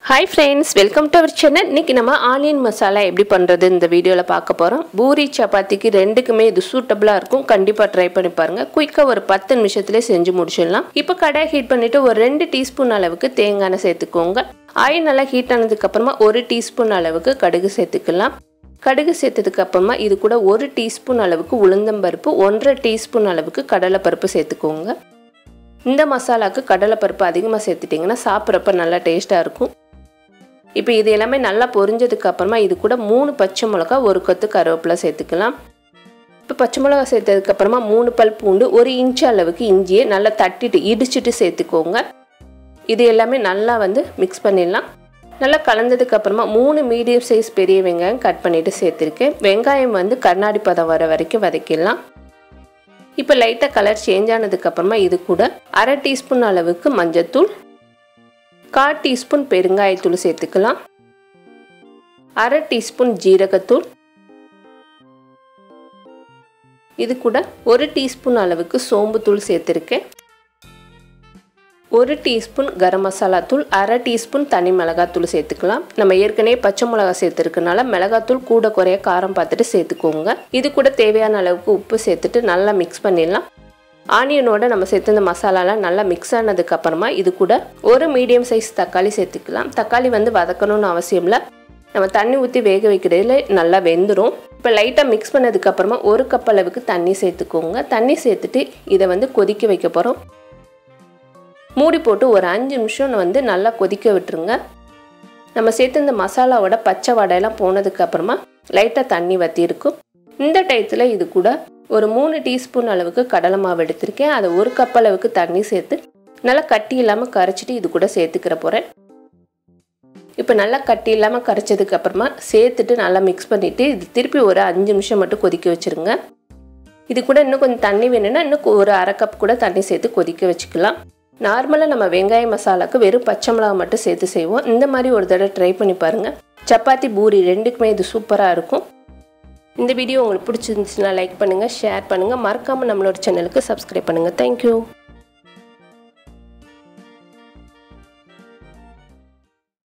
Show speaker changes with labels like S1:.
S1: Hi friends, welcome to our channel. இன்னைக்கு நம்ம onion masala எப்படி பண்றது இந்த வீடியோல பார்க்க போறோம். பூரி சப்பாத்திக்கு ரெண்டுக்குமே இது சூட்டபிளா இருக்கும். கண்டிப்பா ட்ரை பண்ணி பாருங்க. குயிக்கா ஒரு 10 நிமிஷத்திலே செஞ்சு முடிச்சிடலாம். இப்போ கடாய் ஹீட் பண்ணிட்டு ஒரு 2 டீஸ்பூன் அளவுக்கு தேங்காய் எண்ணெய் சேர்த்துக்கோங்க. ஆயில் நல்லா ஹீட் ஆனதுக்கு அப்புறமா 1 டீஸ்பூன் அளவுக்கு கடுகு சேர்த்துக்கலாம். கடுகு சேர்த்ததுக்கு அப்புறமா இது கூட 1 டீஸ்பூன் அளவுக்கு உளுந்தம் பருப்பு, 1.5 டீஸ்பூன் அளவுக்கு கடலை பருப்பு சேர்த்துக்கோங்க. இந்த மசாலாக்கு கடலை பருப்பு அதிகமாக சேர்த்துட்டிங்கன்னா சாப்பிட்றப்ப நல்லா டேஸ்ட்டாக இருக்கும். இப்போ இது எல்லாமே நல்லா பொரிஞ்சதுக்கு அப்புறமா இது கூட 3 பச்சை மிளகா, 1 கொத்து கருவேப்பிலை சேர்த்துக்கலாம். இப்போ பச்சை மிளகா சேர்த்ததுக்கு அப்புறமா 3 பல் பூண்டு, 1 இன்ச் அளவுக்கு இஞ்சியை நல்லா தட்டிட்டு இடிச்சிட்டு சேர்த்துக்கோங்க. இது எல்லாமே நல்லா மிக்ஸ் பண்ணிடலாம். நல்லா கலந்ததுக்கு அப்புறமா 3 மீடியம் சைஸ் பெரிய வெங்காயம் கட் பண்ணிட்டு சேர்த்துருக்கேன். வெங்காயம் கண்ணாடி பதம் வர வரைக்கும் வதக்கிடலாம். இப்போ லைட்டாக கலர் சேஞ்ச் ஆனதுக்கு அப்புறமா இது கூட 1/2 டீஸ்பூன் அளவுக்கு மஞ்சத்தூள், 1/4 டீஸ்பூன் பெருங்காயத்தூள் சேர்த்துக்கலாம். 1/2 டீஸ்பூன் ஜீரகத்தூள், இது கூட 1 டீஸ்பூன் அளவுக்கு சோம்புத்தூள் சேர்த்துருக்கேன். 1 டீஸ்பூன் கரம் மசாலா தூள், 1/2 டீஸ்பூன் தனி மிளகாத்தூள் சேர்த்துக்கலாம். நம்ம ஏற்கனவே பச்சை மிளகா சேர்த்துருக்கனால மிளகாத்தூள் கூட குறைய காரம் பார்த்துட்டு சேர்த்துக்கோங்க. இது கூட தேவையான அளவுக்கு உப்பு சேர்த்துட்டு நல்லா மிக்ஸ் பண்ணிடலாம். ஆனியனோட நம்ம சேர்த்து இந்த மசாலாலாம் நல்லா மிக்ஸ் ஆனதுக்கு அப்புறமா இது கூட ஒரு மீடியம் சைஸ் தக்காளி சேர்த்துக்கலாம். தக்காளி வதக்கணும்னு அவசியம் இல்லை, நம்ம தண்ணி ஊற்றி வேக வைக்கிறதுல நல்லா வெந்துடும். இப்போ லைட்டாக மிக்ஸ் பண்ணதுக்கு அப்புறமா 1 கப் அளவுக்கு தண்ணி சேர்த்துக்கோங்க. தண்ணி சேர்த்துட்டு இதை கொதிக்க வைக்க போகிறோம். மூடி போட்டு ஒரு 5 நிமிஷம் நல்லா கொதிக்க விட்டுருங்க. நம்ம சேர்த்து இந்த மசாலாவோட பச்சை வடையெல்லாம் போனதுக்கு அப்புறமா லைட்டாக தண்ணி வற்றிருக்கும். இந்த டயத்தில் இது கூட ஒரு 3 டீஸ்பூன் அளவுக்கு கடலை மாவு எடுத்திருக்கேன். அதை 1 கப் அளவுக்கு தண்ணி சேர்த்து நல்லா கட்டி இல்லாமல் கரைச்சிட்டு இது கூட சேர்த்துக்கிற போகிறேன். இப்போ நல்லா கட்டி இல்லாமல் கரைச்சதுக்கு அப்புறமா சேர்த்துட்டு நல்லா மிக்ஸ் பண்ணிவிட்டு இது திருப்பி ஒரு 5 நிமிஷம் மட்டும் கொதிக்க வச்சுருங்க. இது கூட இன்னும் கொஞ்சம் தண்ணி வேணும்னா இன்னும் ஒரு 1/2 கப் கூட தண்ணி சேர்த்து கொதிக்க வச்சுக்கலாம். நார்மலாக நம்ம வெங்காய மசாலாவுக்கு வெறும் பச்சை மிளகா மட்டும் சேர்த்து செய்வோம். இந்த மாதிரி ஒரு தடவை ட்ரை பண்ணி பாருங்கள். சப்பாத்தி பூரி ரெண்டுக்குமே இது சூப்பராக இருக்கும். இந்த வீடியோ உங்களுக்கு பிடிச்சிருந்துச்சுன்னா லைக் பண்ணுங்கள், ஷேர் பண்ணுங்கள், மறக்காமல் நம்மளோட சேனலுக்கு சப்ஸ்கிரைப் பண்ணுங்கள். தேங்க்யூ.